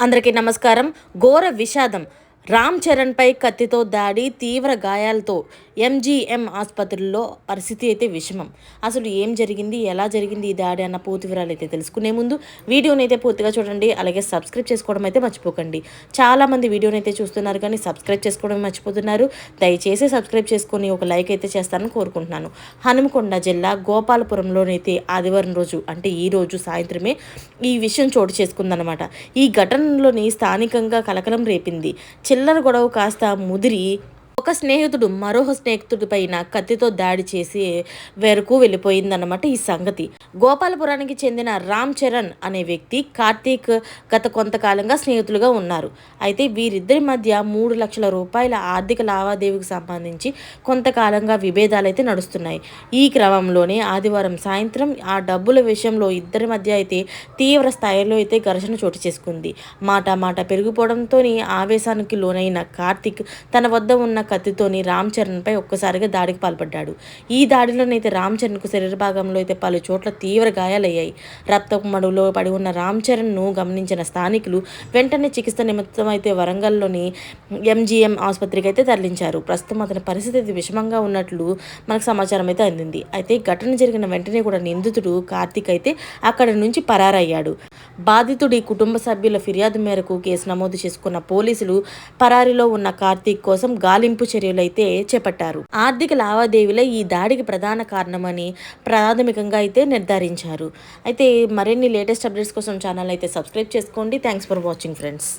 అందరికీ నమస్కారం. ఘోర విషాదం. రామ్ చరణ్పై కత్తితో దాడి, తీవ్ర గాయాలతో ఎంజీఎం ఆసుపత్రిలో పరిస్థితి అయితే విషమం. అసలు ఏం జరిగింది, ఎలా జరిగింది ఈ దాడి అన్న పూర్తి వివరాలు అయితే తెలుసుకునే ముందు వీడియోని అయితే పూర్తిగా చూడండి. అలాగే సబ్స్క్రైబ్ చేసుకోవడం అయితే మర్చిపోకండి. చాలామంది వీడియోని అయితే చూస్తున్నారు కానీ సబ్స్క్రైబ్ చేసుకోవడం మర్చిపోతున్నారు. దయచేసి సబ్స్క్రైబ్ చేసుకొని ఒక లైక్ అయితే చేస్తారని కోరుకుంటున్నాను. హనుమకొండ జిల్లా గోపాలపురంలోనైతే ఆదివారం రోజు అంటే ఈ రోజు సాయంత్రమే ఈ విషయం చోటు చేసుకుందనమాట. ఈ ఘటనలోని స్థానికంగా కలకలం రేపింది. చిల్లర గొడవ కాస్త ముదిరి ఒక స్నేహితుడు మరో స్నేహితుడి పైన కత్తితో దాడి చేసి వరకు వెళ్ళిపోయిందన్నమాట ఈ సంగతి. గోపాలపురానికి చెందిన రామ్ చరణ్ అనే వ్యక్తి కార్తీక్ గత కొంతకాలంగా స్నేహితులుగా ఉన్నారు. అయితే వీరిద్దరి మధ్య 3 లక్షల రూపాయల ఆర్థిక లావాదేవీకి సంబంధించి కొంతకాలంగా విభేదాలు అయితే నడుస్తున్నాయి. ఈ క్రమంలోనే ఆదివారం సాయంత్రం ఆ డబ్బుల విషయంలో ఇద్దరి మధ్య అయితే తీవ్ర స్థాయిలో అయితే ఘర్షణ చోటు చేసుకుంది. మాట పెరిగిపోవడంతో ఆవేశానికి లోనైన కార్తీక్ తన వద్ద ఉన్న కత్తితోని రామ్ చరణ్పై ఒక్కసారిగా దాడికి పాల్పడ్డాడు. ఈ దాడిలోనైతే రామ్ చరణ్కు శరీర భాగంలో అయితే పలు చోట్ల తీవ్ర గాయాలయ్యాయి. రక్తపు మడుగులో పడి ఉన్న రామ్ చరణ్ను గమనించిన స్థానికులు వెంటనే చికిత్స నిమిత్తం అయితే వరంగల్లోని ఎంజీఎం ఆసుపత్రికి అయితే తరలించారు. ప్రస్తుతం అతని పరిస్థితి విషమంగా ఉన్నట్లు మనకు సమాచారం అయితే అందింది. అయితే ఘటన జరిగిన వెంటనే కూడా నిందితుడు కార్తీక్ అయితే అక్కడి నుంచి పరారయ్యాడు. బాధితుడి కుటుంబ సభ్యుల ఫిర్యాదు మేరకు కేసు నమోదు చేసుకున్న పోలీసులు పరారీలో ఉన్న కార్తీక్ కోసం గాలింపు చర్యలు అయితే చేపట్టారు. ఆర్థిక లావాదేవీలే ఈ దాడికి ప్రధాన కారణమని ప్రాథమికంగా అయితే నిర్ధారించారు. అయితే మరిన్ని లేటెస్ట్ అప్డేట్స్ కోసం ఛానల్ అయితే సబ్స్క్రైబ్ చేసుకోండి. Thanks for watching friends.